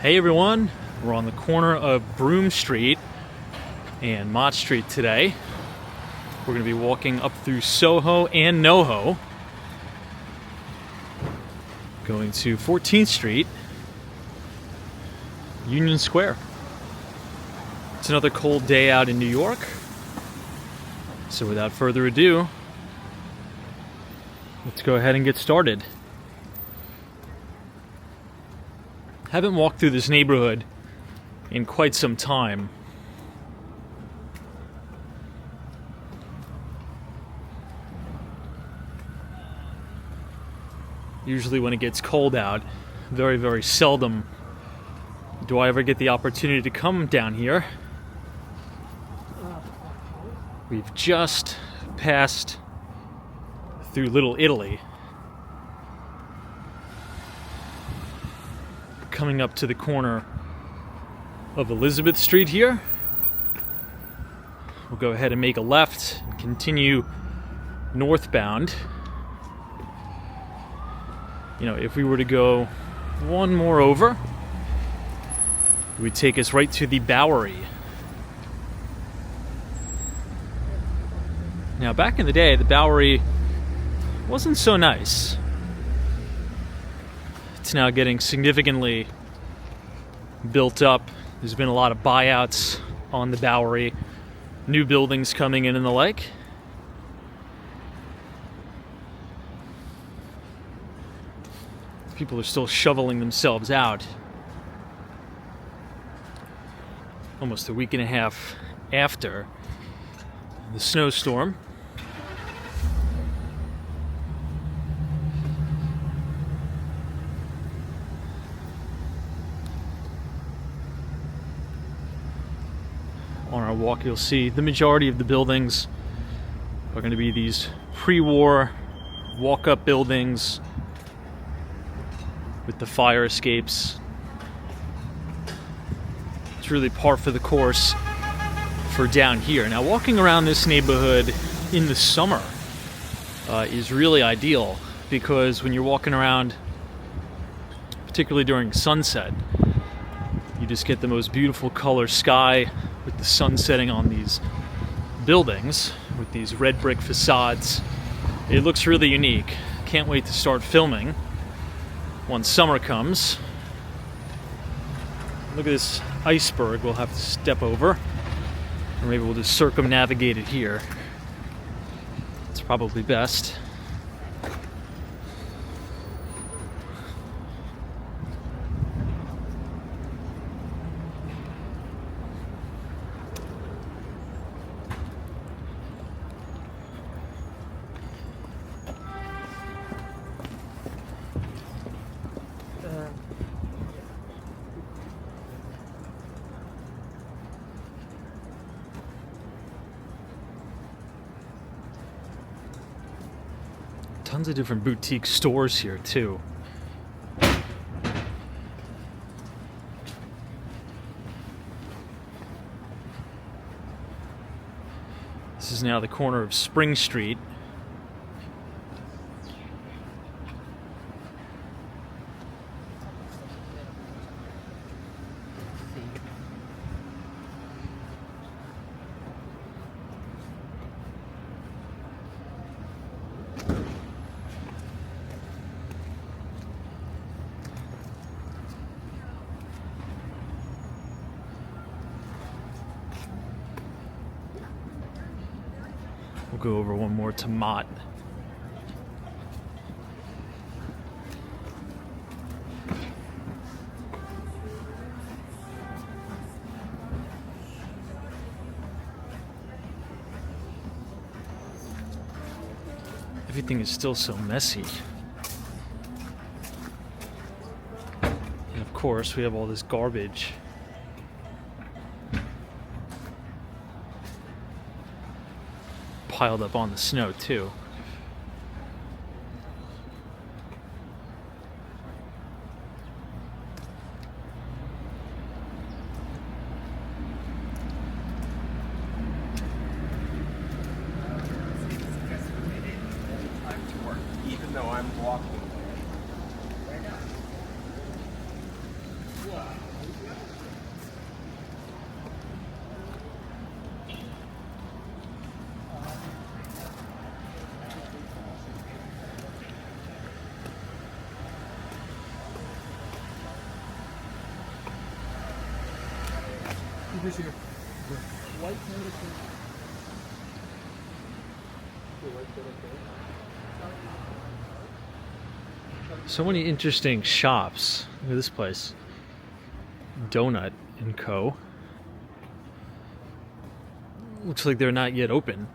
Hey everyone, we're on the corner of Broome Street and Mott Street today. We're going to be walking up through Soho and NoHo, going to 14th Street, Union Square. It's another cold day out in New York, so without further ado, let's go ahead and get started. Haven't walked through this neighborhood in quite some time. Usually when it gets cold out, very, very seldom do I ever get the opportunity to come down here. We've just passed through Little Italy, coming up to the corner of Elizabeth Street here. We'll go ahead and make a left and continue northbound. You know, if we were to go one more over, it would take us right to the Bowery. Now, back in the day, the Bowery wasn't so nice. It's now getting significantly built up. There's been a lot of buyouts on the Bowery, new buildings coming in and the like. People are still shoveling themselves out. Almost a week and a half after the snowstorm. On our walk, you'll see the majority of the buildings are going to be these pre-war walk-up buildings with the fire escapes. It's really par for the course for down here. Now, walking around this neighborhood in the summer is really ideal, because when you're walking around, particularly during sunset, you just get the most beautiful color sky with the sun setting on these buildings with these red brick facades. It looks really unique. Can't wait to start filming once summer comes. Look at this iceberg we'll have to step over, or maybe we'll just circumnavigate it here. It's probably best. Tons of different boutique stores here too. This is now the corner of Spring Street. We'll go over one more to Mott. Everything is still so messy. And of course, we have all this garbage. Piled up on the snow too. Even though I'm walking. So many interesting shops. Look at this place. Donut & Co. Looks like they're not yet open.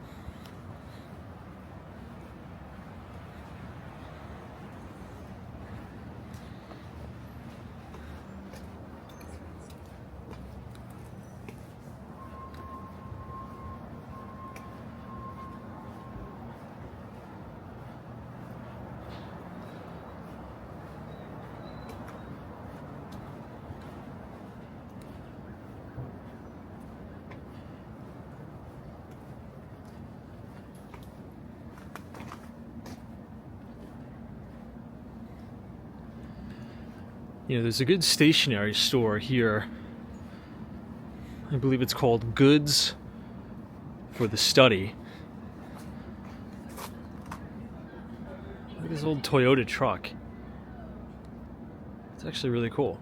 You know, there's a good stationery store here. I believe it's called Goods for the Study. Look at this old Toyota truck. It's actually really cool.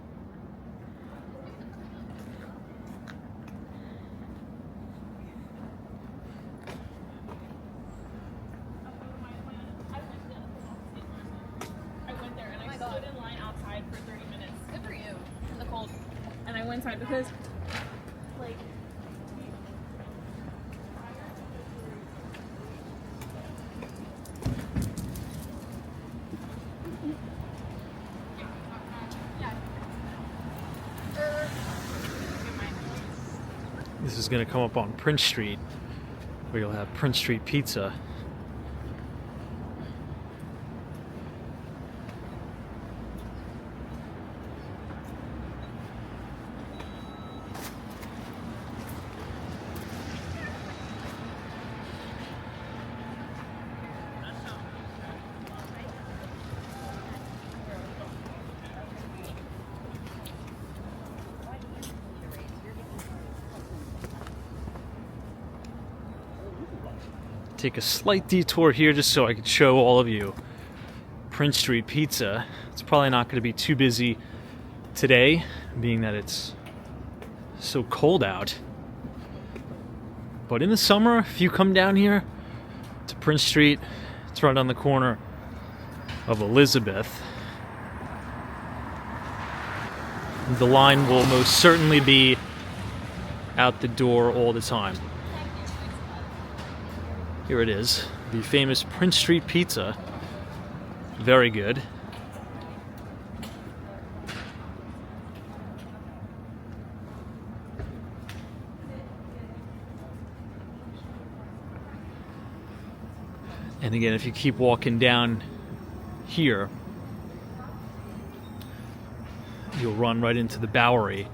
Inside because like This is going to come up on Prince Street, where you'll have Prince Street Pizza. Take a slight detour here just so I could show all of you Prince Street Pizza. It's probably not going to be too busy today, being that it's so cold out. But in the summer, if you come down here to Prince Street, it's right on the corner of Elizabeth. The line will most certainly be out the door all the time. Here it is, the famous Prince Street Pizza. Very good. And again, if you keep walking down here, you'll run right into the Bowery.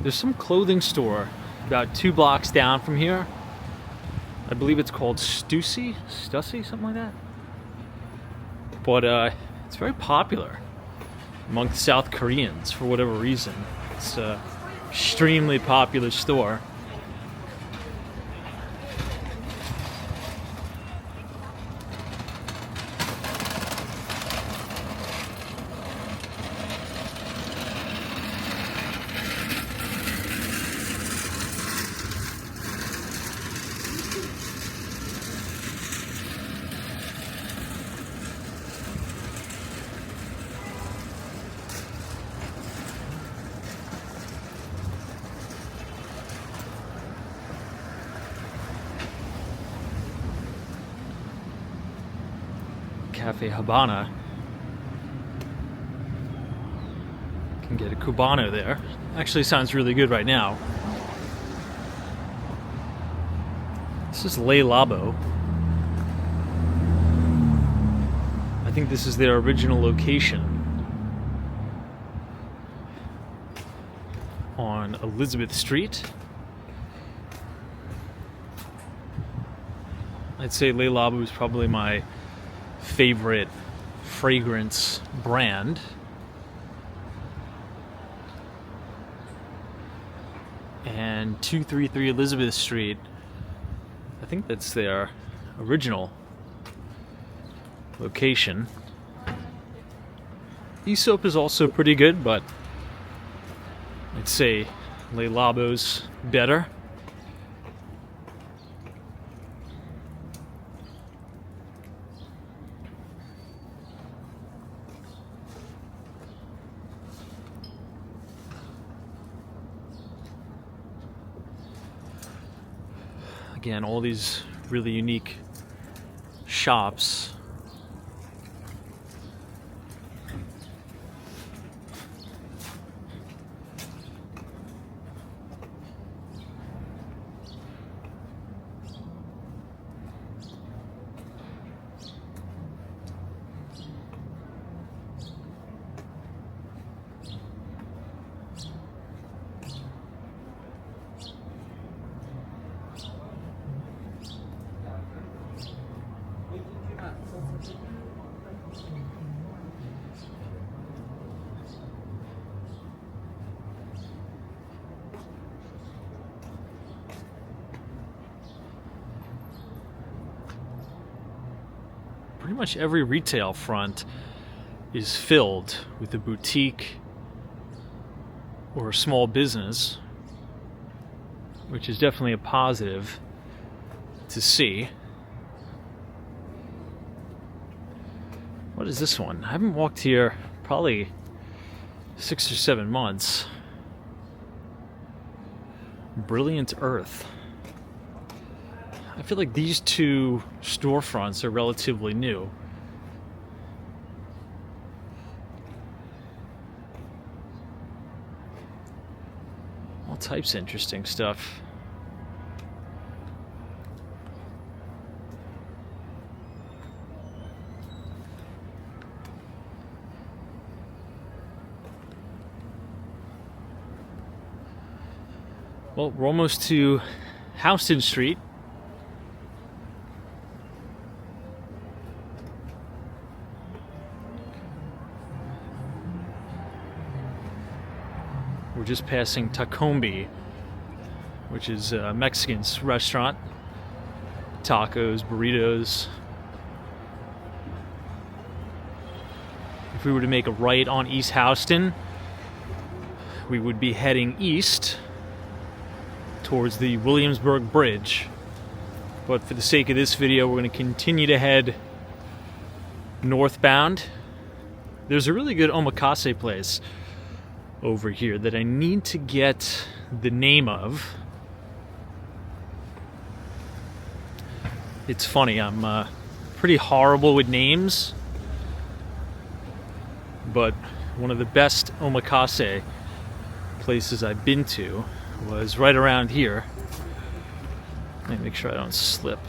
There's some clothing store about 2 blocks down from here. I believe it's called Stussy, something like that. But it's very popular among South Koreans for whatever reason. It's an extremely popular store. Cafe Habana. Can get a Cubano there. Actually sounds really good right now. This is Le Labo. I think this is their original location on Elizabeth Street. I'd say Le Labo is probably my favorite fragrance brand. And 233 Elizabeth Street, I think that's their original location. Aesop is also pretty good, but I'd say Le Labo's better. Again, all these really unique shops. Pretty much every retail front is filled with a boutique or a small business, which is definitely a positive to see. What is this one? I haven't walked here probably 6 or 7 months. Brilliant Earth. I feel like these two storefronts are relatively new. All types of interesting stuff. Well, we're almost to Houston Street. We're just passing Tacombi, which is a Mexican restaurant. Tacos, burritos. If we were to make a right on East Houston, we would be heading east towards the Williamsburg Bridge. But for the sake of this video, we're going to continue to head northbound. There's a really good omakase place over here that I need to get the name of. It's funny, I'm pretty horrible with names, but one of the best omakase places I've been to was right around here. Let me make sure I don't slip.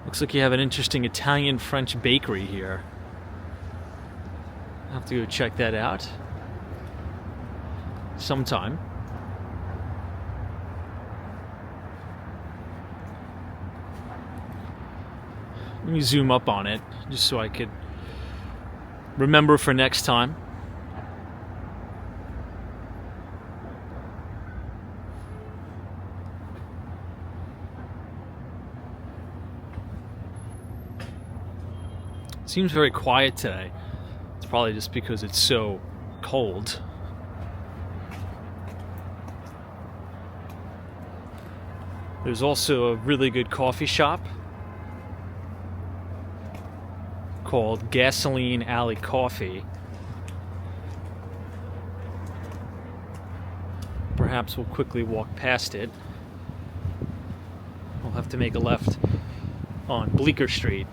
Looks like you have an interesting Italian-French bakery here. I'll have to go check that out sometime. Let me zoom up on it just so I could remember for next time. Seems very quiet today. It's probably just because it's so cold. There's also a really good coffee shop called Gasoline Alley Coffee. Perhaps we'll quickly walk past it. We'll have to make a left on Bleecker Street.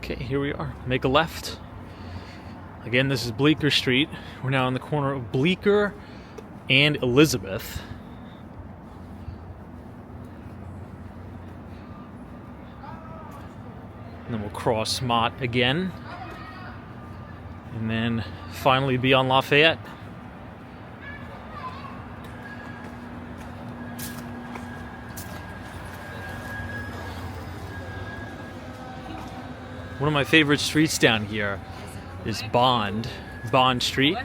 Okay, here we are. Make a left. Again, this is Bleecker Street. We're now on the corner of Bleecker and Elizabeth. And then we'll cross Mott again. And then finally be on Lafayette. One of my favorite streets down here is Bond Street.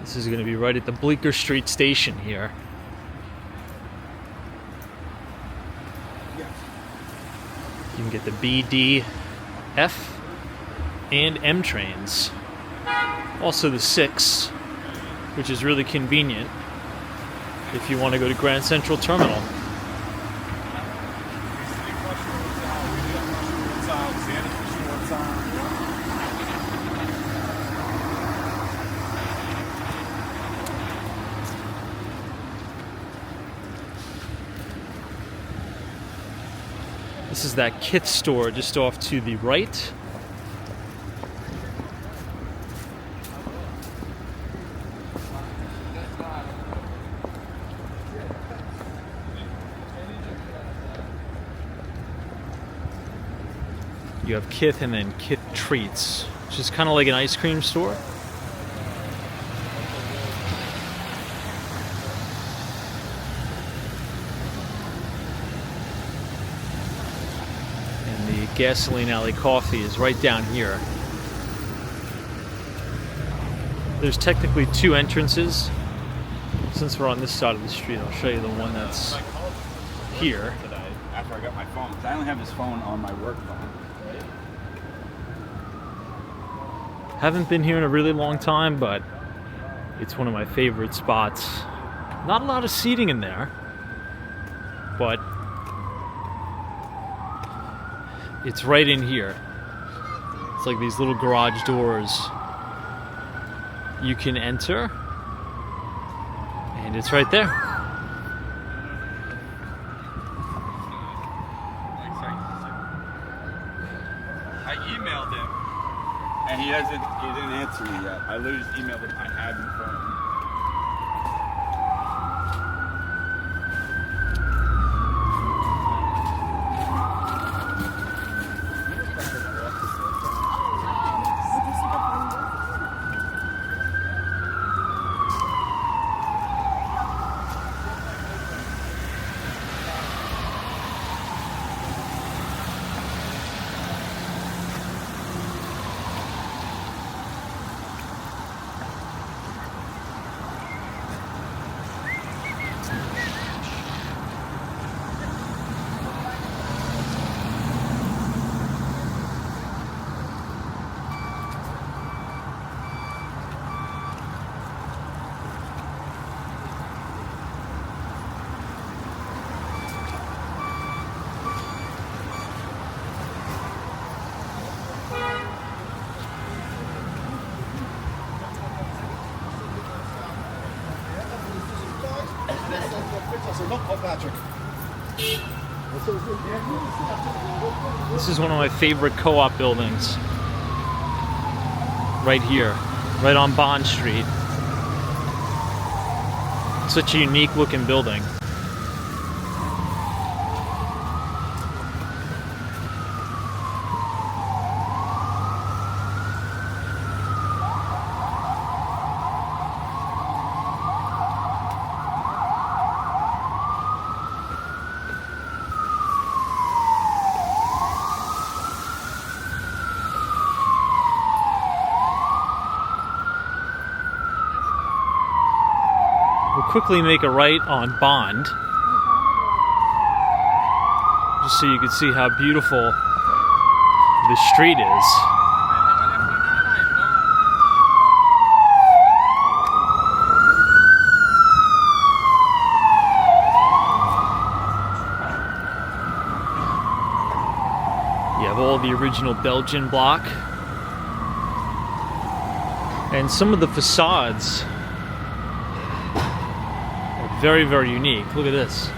This is going to be right at the Bleecker Street station here. You can get the B, D, F, and M trains. Also the 6, which is really convenient if you want to go to Grand Central Terminal. This is that Kith store just off to the right. You have Kith and then Kith Treats, which is kind of like an ice cream store. Gasoline Alley Coffee is right down here. There's technically 2 entrances. Since we're on this side of the street, I'll show you the one that's here. After I got my phone, I only have this phone on my work phone. Haven't been here in a really long time, but it's one of my favorite spots. Not a lot of seating in there, but it's right in here. It's like these little garage doors. You can enter, and it's right there. I emailed him, and he didn't answer me yet. I literally just emailed him. I had him phone. This is one of my favorite co-op buildings. Right here, right on Bond Street. Such a unique looking building. Quickly make a right on Bond, just so you can see how beautiful the street is. You have all the original Belgian block. And some of the facades are very, very unique. Look at this.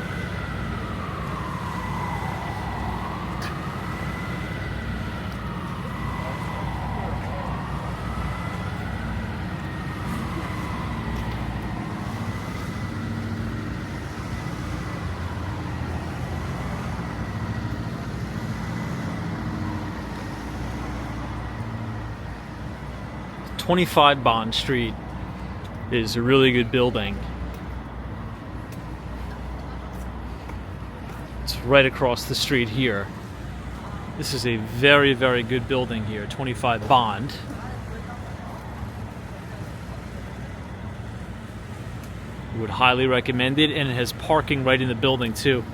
"25 Bond Street" is a really good building. It's right across the street here. This is a very, very good building here, 25 Bond. Would highly recommend it, and it has parking right in the building too.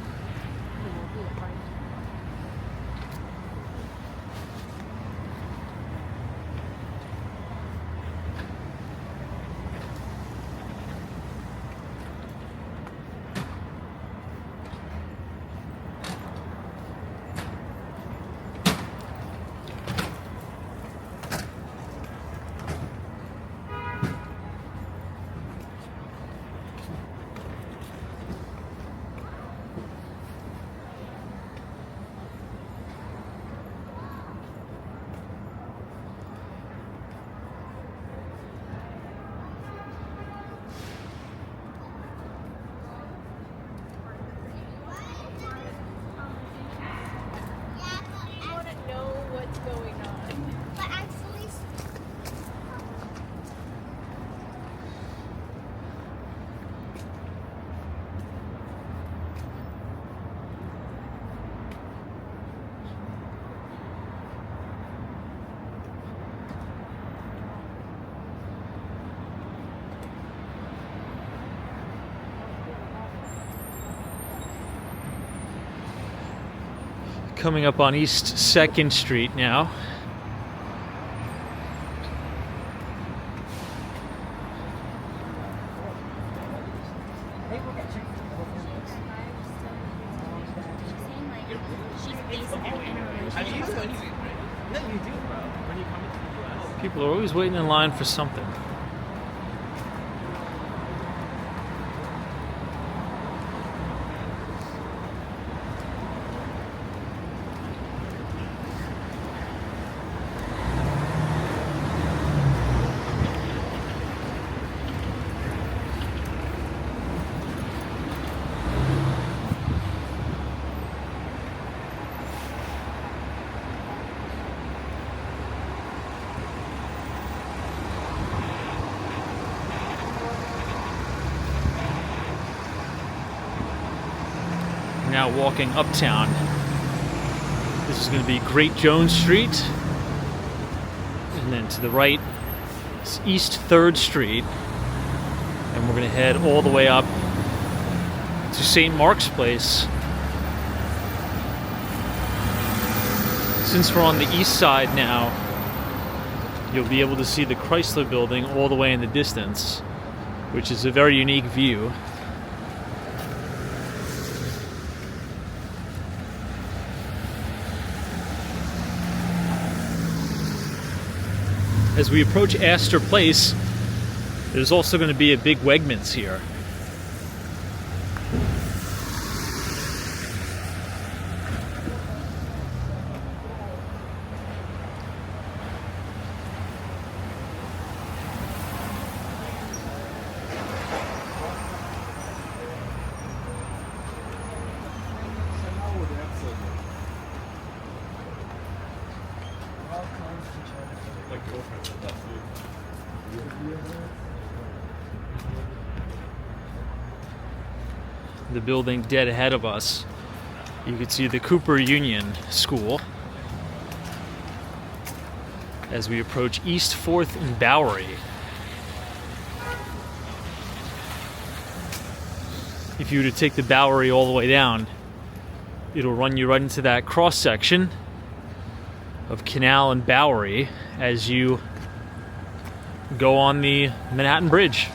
Coming up on East 2nd Street now. People are always waiting in line for something. Now walking uptown. This is going to be Great Jones Street, and then to the right is East 3rd Street, and we're going to head all the way up to St. Mark's Place. Since we're on the east side now, you'll be able to see the Chrysler Building all the way in the distance, which is a very unique view. As we approach Aster Place, there's also going to be a big Wegmans here. The building dead ahead of us, you can see the Cooper Union School as we approach East 4th and Bowery. If you were to take the Bowery all the way down, it'll run you right into that cross section of Canal and Bowery as you go on the Manhattan Bridge.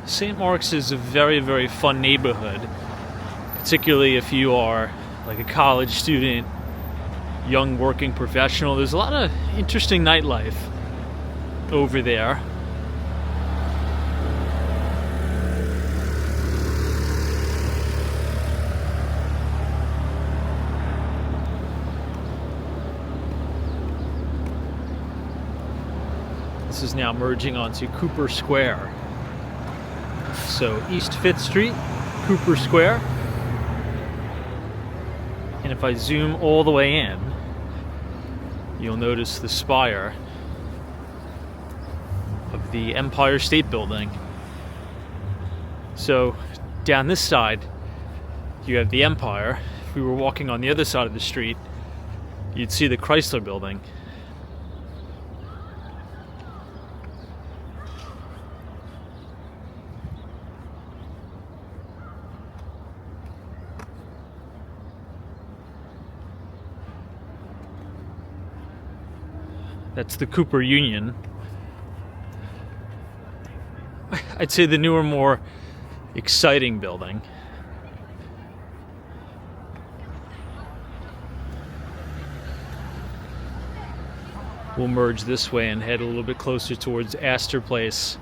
St. Mark's is a very, very fun neighborhood, particularly if you are like a college student, young working professional. There's a lot of interesting nightlife over there. This is now merging onto Cooper Square. So East 5th Street, Cooper Square. And if I zoom all the way in, you'll notice the spire of the Empire State Building. So down this side, you have the Empire. If we were walking on the other side of the street, you'd see the Chrysler Building. That's the Cooper Union. I'd say the newer, more exciting building. We'll merge this way and head a little bit closer towards Aster Place.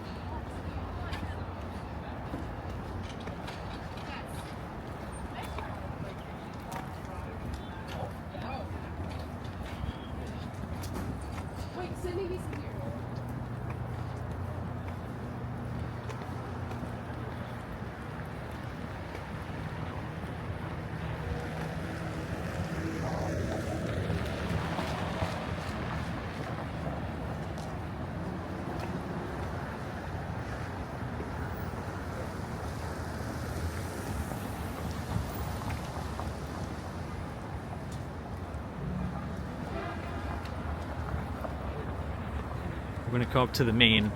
We're going to come up to the main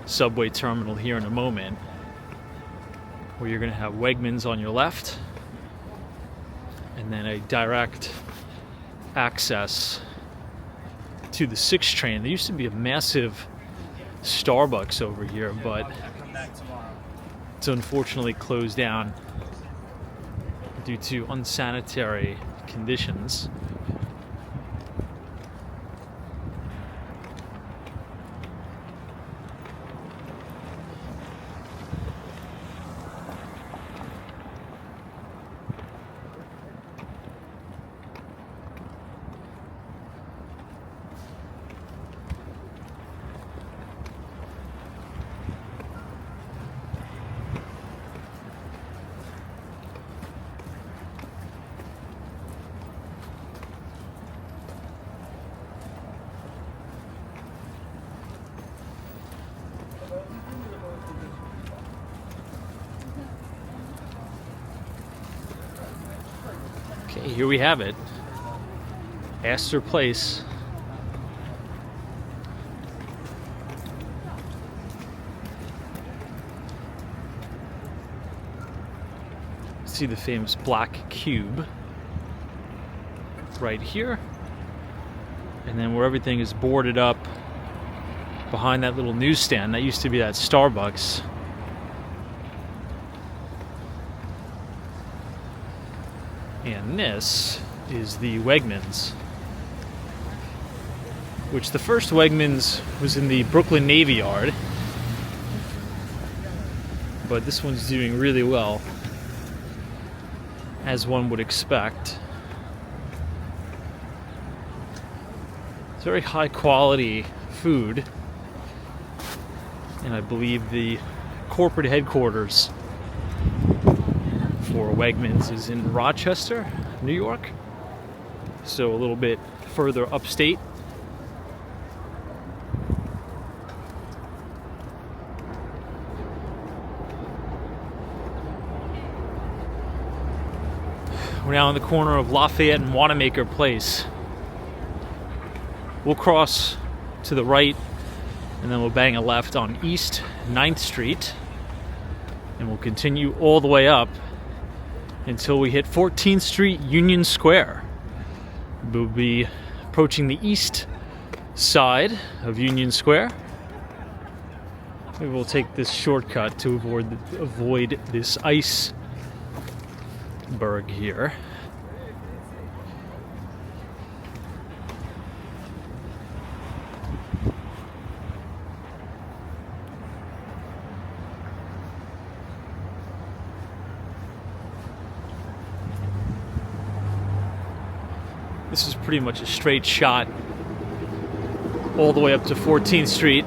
subway terminal here in a moment, where you're going to have Wegmans on your left and then a direct access to the 6 train. There used to be a massive Starbucks over here, but it's unfortunately closed down due to unsanitary conditions. Okay, here we have it. Aster Place. See the famous black cube right here. And then where everything is boarded up behind that little newsstand, that used to be that Starbucks. And this is the Wegmans, which the first Wegmans was in the Brooklyn Navy Yard, but this one's doing really well, as one would expect. It's very high quality food, and I believe the corporate headquarters for Wegmans is in Rochester, New York, so a little bit further upstate We're now on the corner of Lafayette and Wanamaker Place. We'll cross to the right, and then we'll bang a left on East 9th Street, and we'll continue all the way up until we hit 14th Street Union Square. We'll be approaching the east side of Union Square. Maybe we'll take this shortcut to avoid this iceberg here. This is pretty much a straight shot all the way up to 14th Street.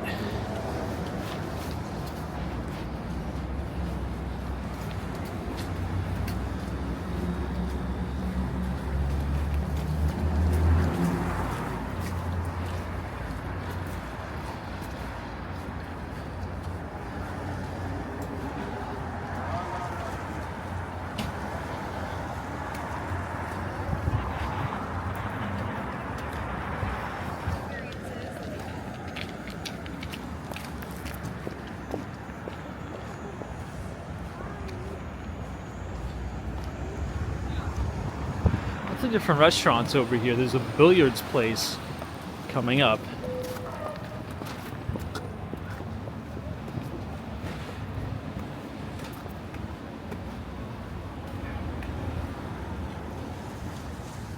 Lots of different restaurants over here. There's a billiards place coming up.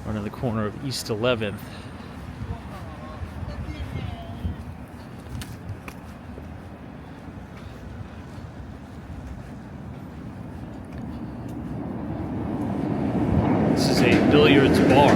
Right on the corner of East 11th. This is a billiards bar.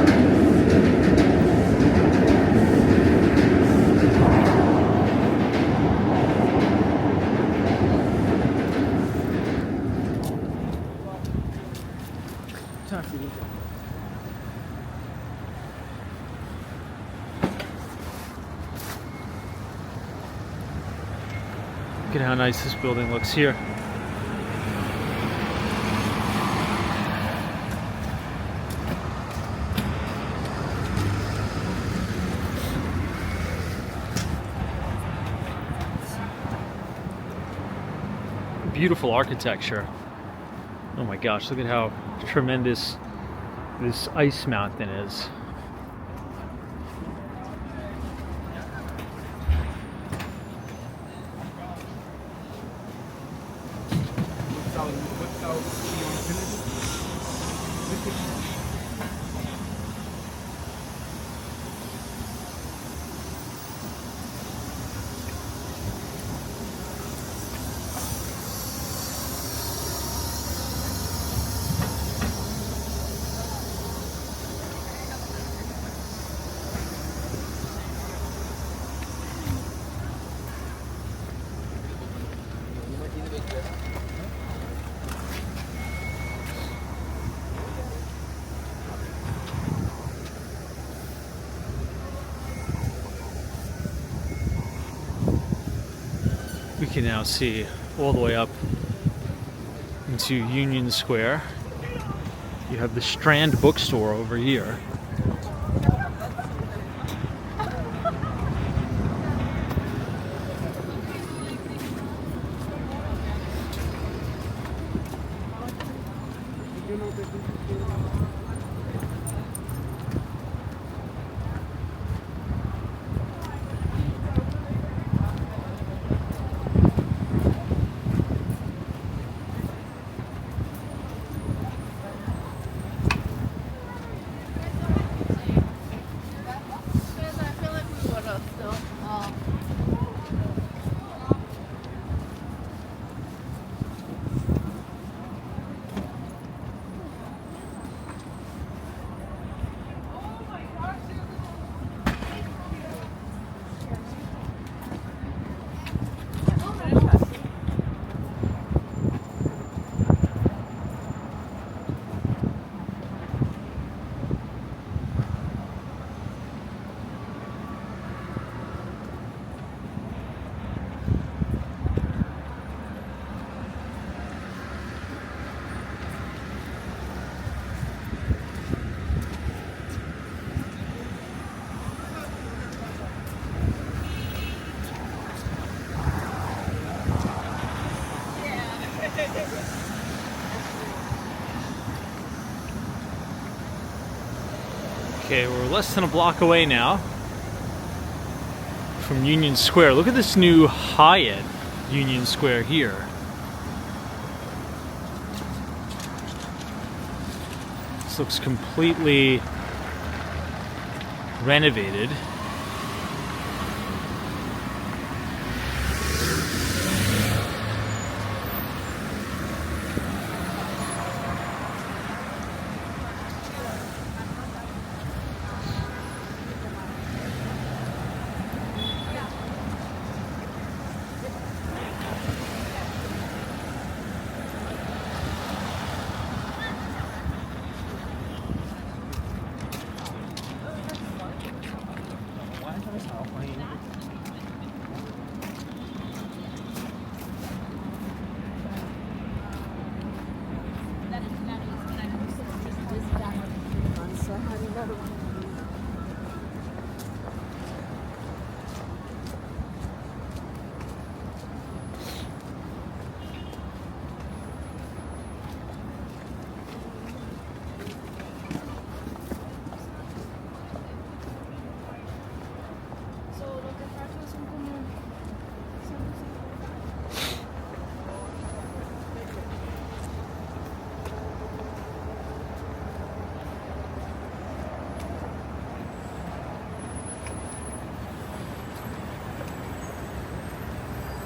Look at how nice this building looks here. Beautiful architecture. Oh my gosh, look at how tremendous this ice mountain is. We can now see all the way up into Union Square. You have the Strand bookstore over here. Okay, we're less than a block away now from Union Square. Look at this new Hyatt Union Square here. This looks completely renovated.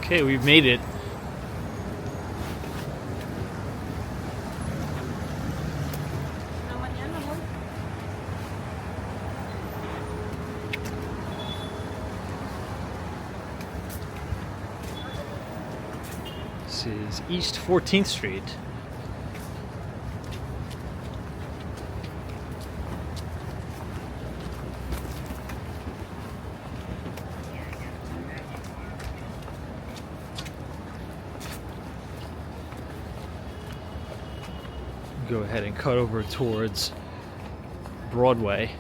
Okay, we've made it. This is East 14th Street. Go ahead and cut over towards Broadway.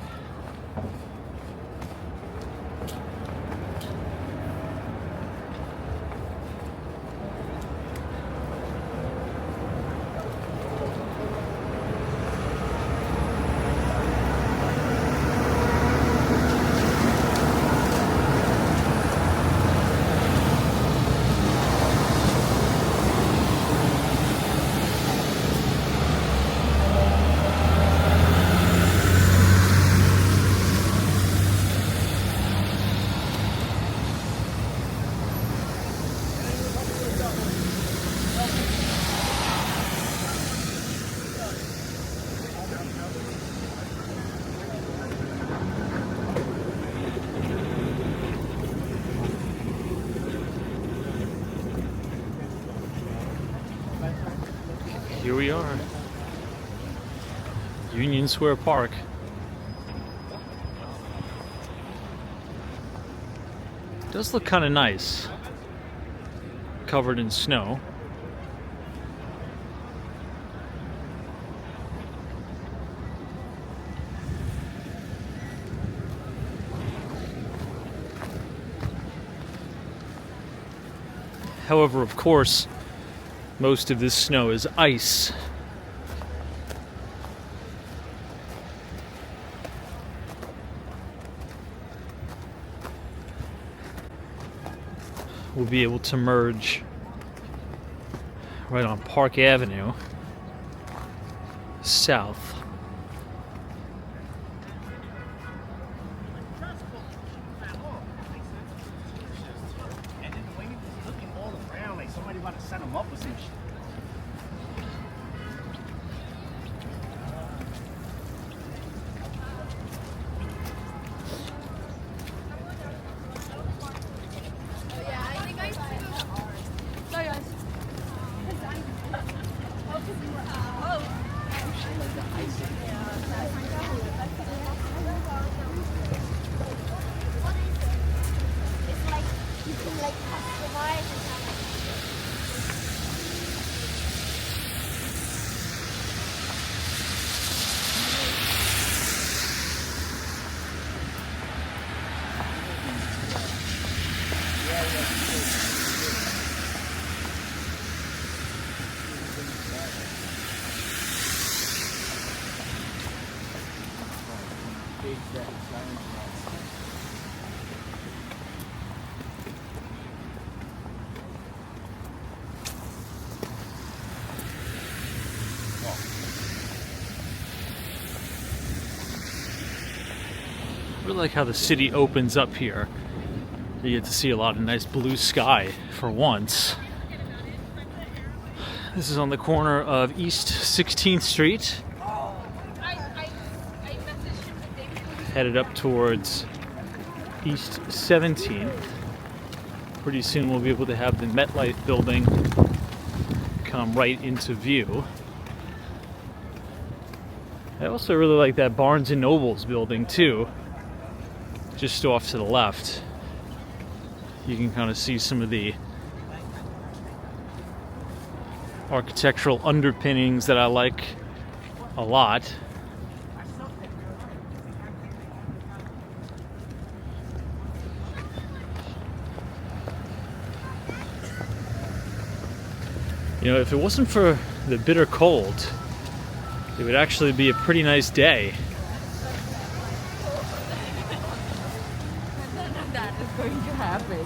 Here we are, Union Square Park. It does look kind of nice, covered in snow. However, of course, most of this snow is ice. We'll be able to merge right on Park Avenue south. really like how the city opens up here. You get to see a lot of nice blue sky for once. This is on the corner of East 16th Street. Headed up towards East 17th. Pretty soon we'll be able to have the MetLife building come right into view. I also really like that Barnes & Noble's building too, just off to the left. You can kind of see some of the architectural underpinnings that I like a lot. You know, if it wasn't for the bitter cold, it would actually be a pretty nice day. That is going to happen.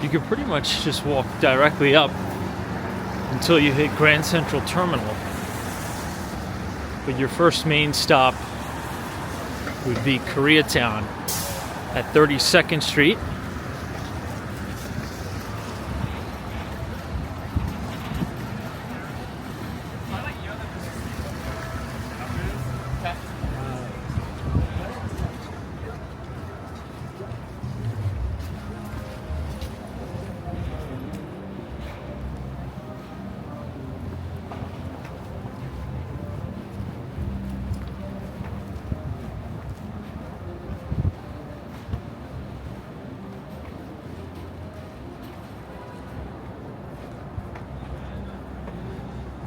You can pretty much just walk directly up until you hit Grand Central Terminal. But your first main stop would be Koreatown at 32nd Street.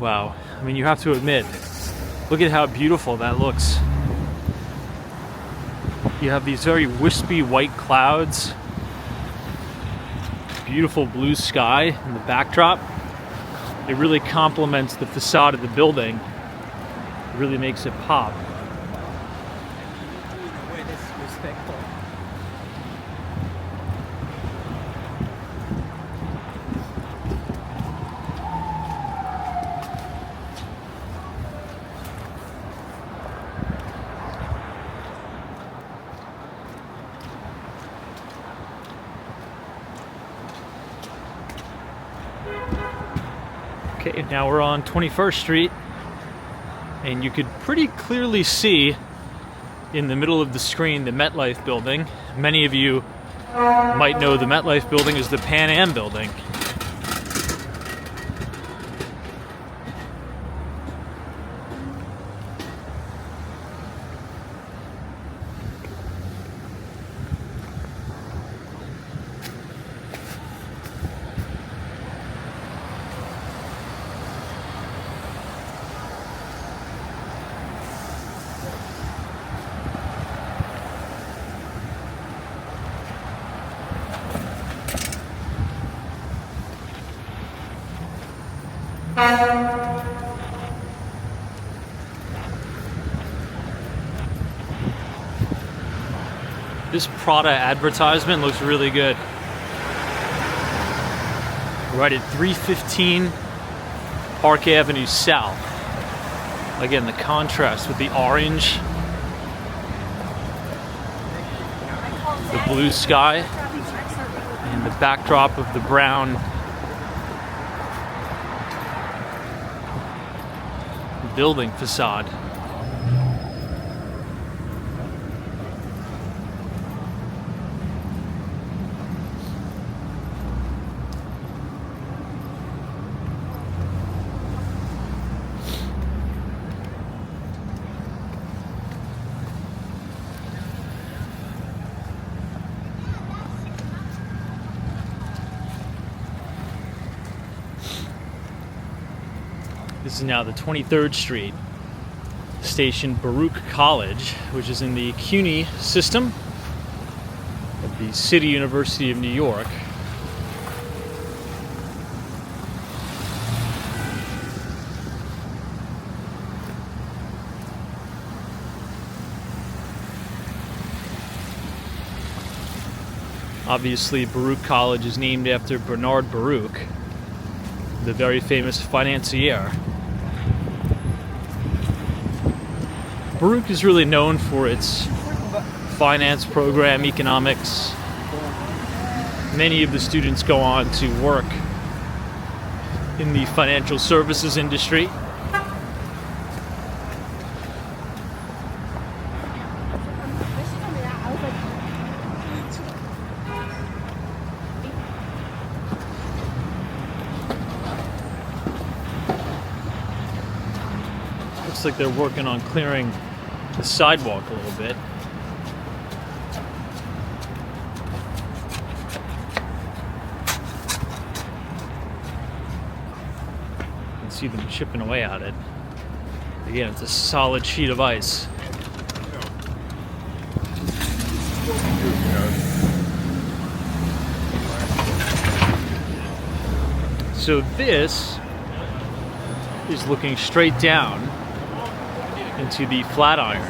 Wow, I mean, you have to admit, look at how beautiful that looks. You have these very wispy white clouds, beautiful blue sky in the backdrop. It really complements the facade of the building. It really makes it pop. Okay, now we're on 21st Street, and you could pretty clearly see in the middle of the screen the MetLife building. Many of you might know the MetLife building as the Pan Am building. This Prada advertisement looks really good. Right at 315 Park Avenue South. Again, the contrast with the orange, the blue sky, and the backdrop of the brown building facade. This is now the 23rd Street station, Baruch College, which is in the CUNY system of the City University of New York. Obviously, Baruch College is named after Bernard Baruch, the very famous financier. Baruch is really known for its finance program, economics. Many of the students go on to work in the financial services industry. Looks like they're working on clearing the sidewalk a little bit. You can see them chipping away at it. Again, it's a solid sheet of ice. So this is looking straight down into the Flatiron.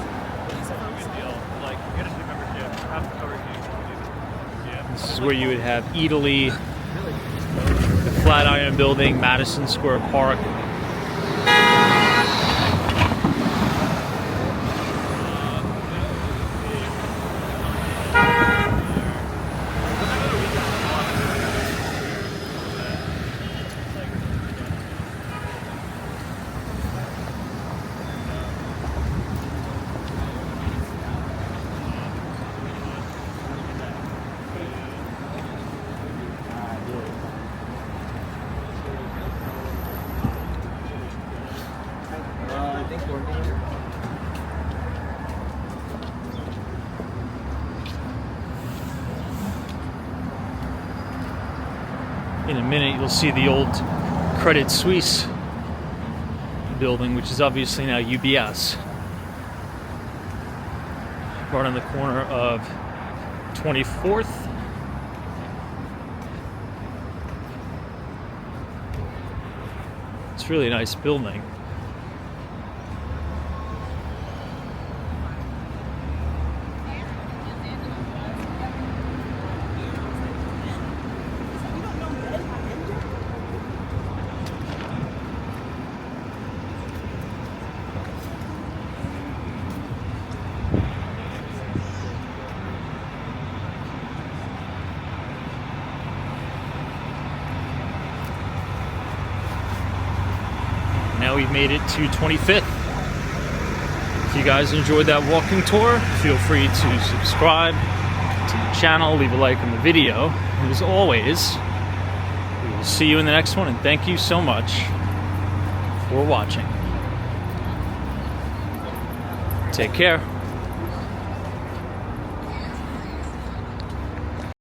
This is where you would have Italy, the Flatiron Building, Madison Square Park. In a minute, you'll see the old Credit Suisse building, which is obviously now UBS. Right on the corner of 24th. It's really a nice building. Now we've made it to 25th. If you guys enjoyed that walking tour, feel free to subscribe to the channel, leave a like on the video. And as always, we will see you in the next one, and thank you so much for watching. Take care.